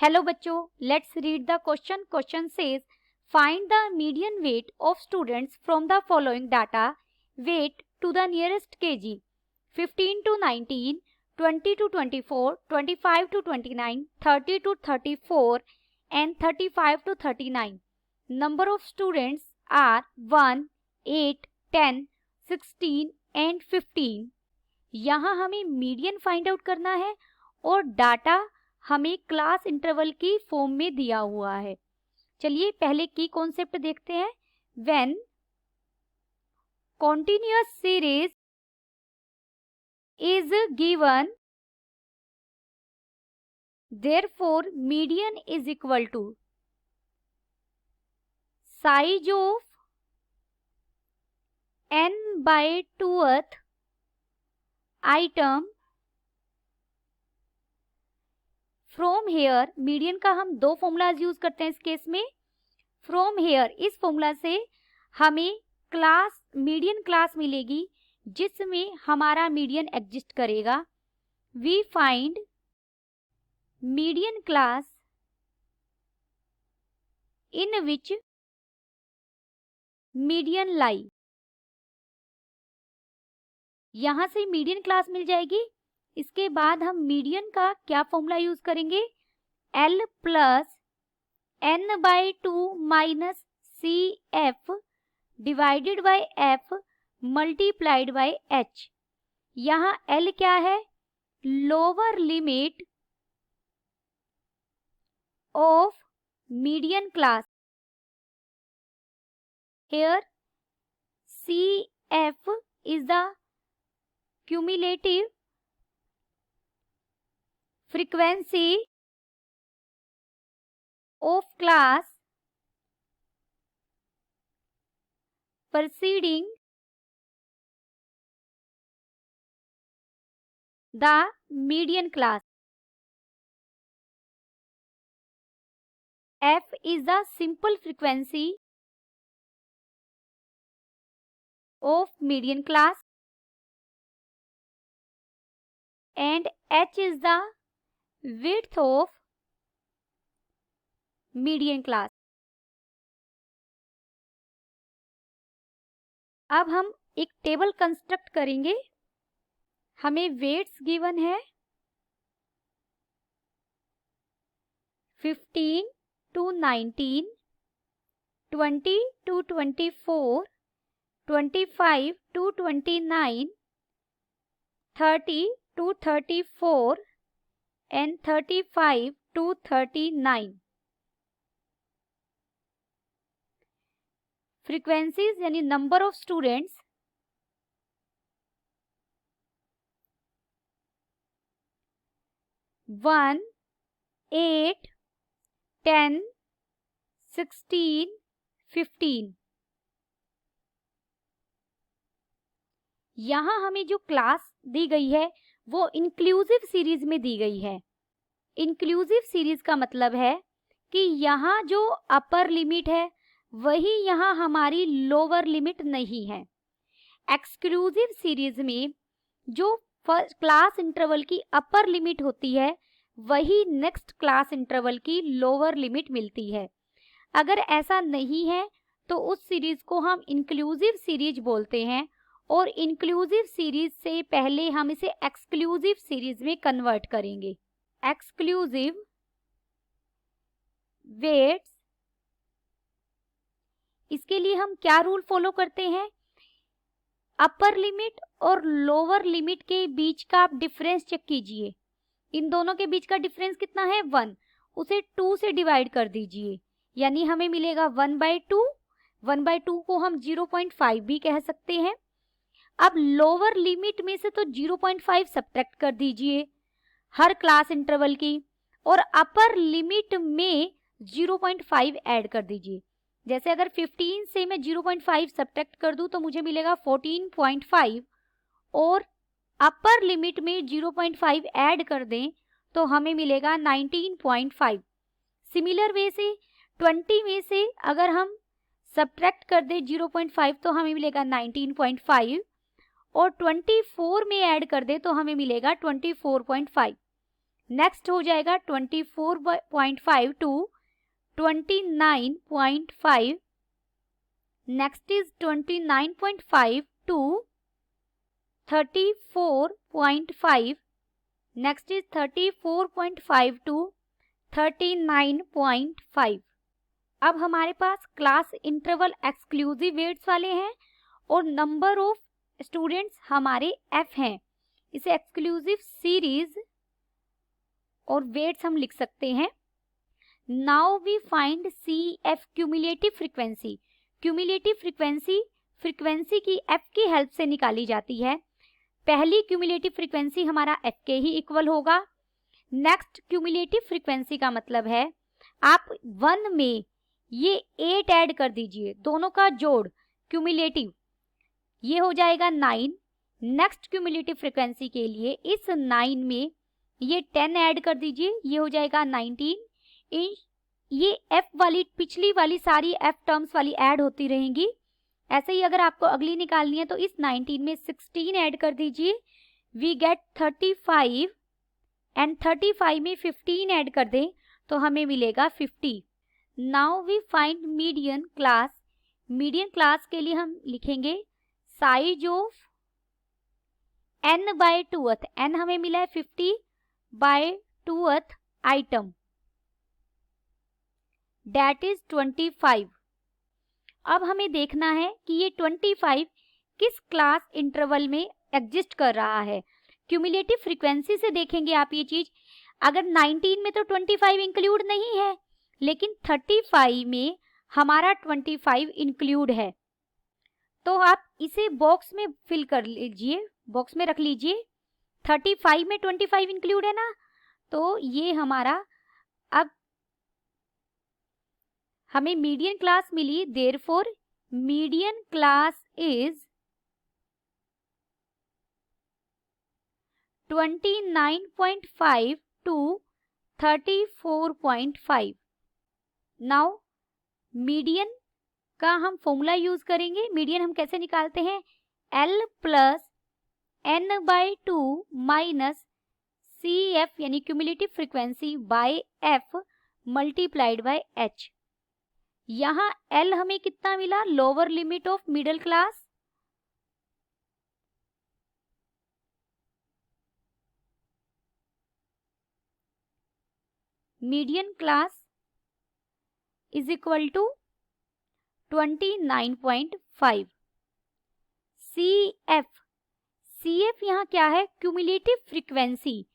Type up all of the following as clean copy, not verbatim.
Hello बच्चों, let's read the question. Question says find the median weight of students from the following data. Weight to the nearest KG 15 to 19, 20 to 24, 25 to 29, 30 to 34 and 35 to 39. Number of students are 1, 8, 10, 16 and 15. यहाँ हमें median find out करना है और data हमें class interval की form में दिया हुआ है. चलिए पहले की कॉन्सेप्ट देखते हैं. When continuous series is given, therefore median is equal to size of n/2th item. From here, median का हम दो फॉर्मूलाज यूज करते हैं इस केस में. फ्रॉम हेयर, इस फॉर्मूला से हमें मीडियन क्लास मिलेगी जिसमें हमारा मीडियन एग्जिस्ट करेगा. We find median class in which median lie. यहां से मीडियन क्लास मिल जाएगी. इसके बाद हम मीडियन का क्या फॉर्मूला यूज करेंगे? L plus n/2 minus CF divided by F multiplied by H. यहाँ L क्या है? Lower limit of median class. Here CF is the cumulative frequency of class preceding the median class. F is the simple frequency of median class and H is the width of median class. अब हम एक table construct करेंगे. हमें weights given है 15 to 19, 20 to 24, 25 to 29, 30 to 34 and 35 to 39. Frequencies यानी number of students 1, 8, 10, 16, 15. यहाँ हमें जो क्लास दी गई है वो इंक्लूसिव सीरीज में दी गई है. इंक्लूसिव सीरीज का मतलब है कि यहाँ जो अपर लिमिट है वही यहाँ हमारी लोअर लिमिट नहीं है. एक्सक्लूसिव सीरीज में जो फर्स्ट क्लास इंटरवल की अपर लिमिट होती है वही नेक्स्ट क्लास इंटरवल की लोअर लिमिट मिलती है. अगर ऐसा नहीं है तो उस सीरीज को हम इंक्लूसिव सीरीज बोलते हैं और इंक्लूसिव सीरीज से पहले हम इसे एक्सक्लूसिव सीरीज में कन्वर्ट करेंगे. एक्सक्लूसिव वेट्स, इसके लिए हम क्या रूल फॉलो करते हैं? अपर लिमिट और लोअर लिमिट के बीच का आप डिफरेंस चेक कीजिए. इन दोनों के बीच का डिफरेंस कितना है? 1. उसे 2 से डिवाइड कर दीजिए, यानी हमें मिलेगा 1/2. 1/2 को हम 0.5 भी कह सकते हैं. अब लोअर लिमिट में से तो 0.5 सब्ट्रैक्ट कर दीजिए हर क्लास इंटरवल की और अपर लिमिट में 0.5 ऐड कर दीजिए. जैसे अगर 15 से मैं 0.5 सब्ट्रैक्ट कर दूं तो मुझे मिलेगा 14.5 और अपर लिमिट में 0.5 ऐड कर दें तो हमें मिलेगा 19.5. सिमिलर वे से 20 में से अगर हम सब्ट्रैक्ट कर दें 0.5 तो हमें मिलेगा 19.5 और 24 में ऐड कर दे तो हमें मिलेगा 24.5. नेक्स्ट हो जाएगा 24.5 to 29.5, next is 29.5 to 34.5, next is 34.5 to 39.5। अब हमारे पास क्लास इंटरवल एक्सक्लूसिव वेट्स वाले हैं और नंबर ऑफ स्टूडेंट्स हमारे f हैं। इसे एक्सक्लूसिव सीरीज और वेट्स हम लिख सकते हैं। Now we find CF cumulative frequency. Cumulative frequency की f की हेल्प से निकाली जाती है। पहली क्यूमुलेटिव फ्रीक्वेंसी हमारा f के ही इक्वल होगा। नेक्स्ट क्यूमुलेटिव फ्रीक्वेंसी का मतलब है आप 1 में ये 8 ऐड कर दीजिए, दोनों का जोड़ क्यूमुलेटिव, ये हो जाएगा 9। नेक्स्ट क्यूमुलेटिव फ्रीक्वेंसी के लिए इस 9 में ये 10 ऐड कर दीजिए, ये हो जाएगा 19। ये f वाली पिछली वाली सारी f टर्म्स वाली ऐड होती रहेंगी। ऐसे ही अगर आपको अगली निकालनी है तो इस 19 में 16 ऐड कर दीजिए, वी गेट 35 एंड 35 में 15 ऐड कर दें तो हमें मिलेगा 50। Now we find median class. Median class के लिए हम लिखेंगे size of n by 2th। n हमें मिला है 50 bye 2th item, date is 25। अब हमें देखना है कि ये 25 किस क्लास इंटरवल में एग्जिस्ट कर रहा है। क्यूमुलेटिव फ्रीक्वेंसी से देखेंगे आप ये चीज। अगर 19 में तो 25 इंक्लूड नहीं है, लेकिन 35 में हमारा 25 इंक्लूड है, तो आप इसे बॉक्स में फिल कर लीजिए, बॉक्स में रख लीजिए। 35 में 25 इंक्लूड है ना, तो ये हमारा अब हमें मीडियन क्लास मिली। Therefore median class is 29.5 to 34.5। Now median का हम फॉर्मूला यूज करेंगे। मीडियन हम कैसे निकालते हैं, L plus n by 2 minus CF यानी cumulative frequency by f multiplied by h। यहाँ L हमें कितना मिला, lower limit of middle class, median class is equal to 29.5। CF यहाँ क्या है, क्यूमुलेटिव फ्रीक्वेंसी।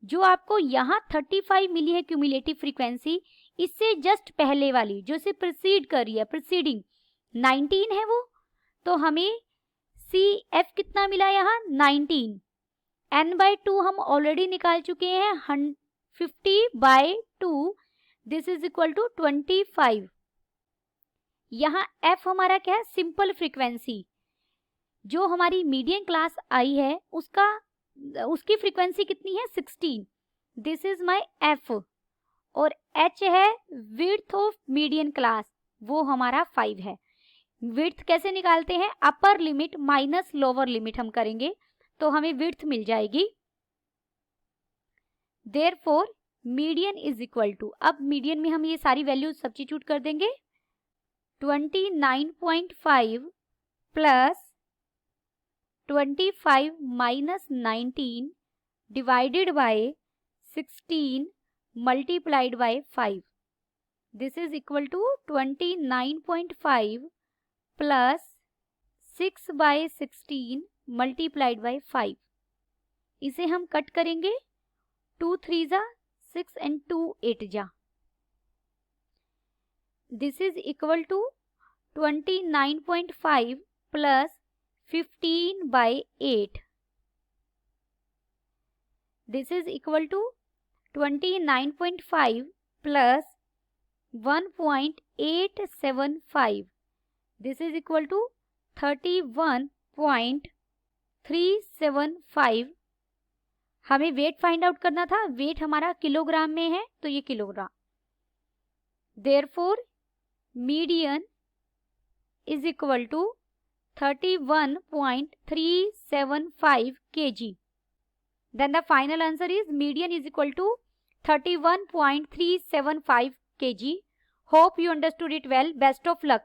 जो आपको यहाँ 35 मिली है क्यूमुलेटिव फ्रीक्वेंसी, इससे जस्ट पहले वाली जो इसे प्रीसीड कर रही है, प्रीसीडिंग 19 है वो, तो हमें CF कितना मिला यहाँ 19। n बाई 2 हम ऑलरेडी निकाल चुके हैं, 50 by 2, this is equal to 25। यहाँ f हमारा क्या है, सिंपल फ्रीक्वेंसी। जो हमारी मीडियन क्लास आई है उसकी फ्रीक्वेंसी कितनी है 16, दिस इज माय f। और h है विड्थ ऑफ मीडियन क्लास, वो हमारा 5 है। विड्थ कैसे निकालते हैं, upper limit minus lower limit हम करेंगे तो हमें विड्थ मिल जाएगी। Therefore median is equal to, अब मीडियन में हम ये सारी वैल्यूज सब्स्टिट्यूट कर देंगे, 29.5 plus 25 minus 19 divided by 16 multiplied by 5, this is equal to 29.5 plus 6 by 16 multiplied by 5। इसे हम कट करेंगे, 2 3 जा 6 एंड 2 8 जा, this is equal to 29.5 plus 15 by 8, this is equal to 29.5 plus 1.875, this is equal to 31.375। हमें weight find out करना था, wait हमारा kilogram में है तो ये kilogram. Therefore median is equal to 31.375 kg। Then the final answer is median is equal to 31.375 kg. Hope you understood it well. Best of luck.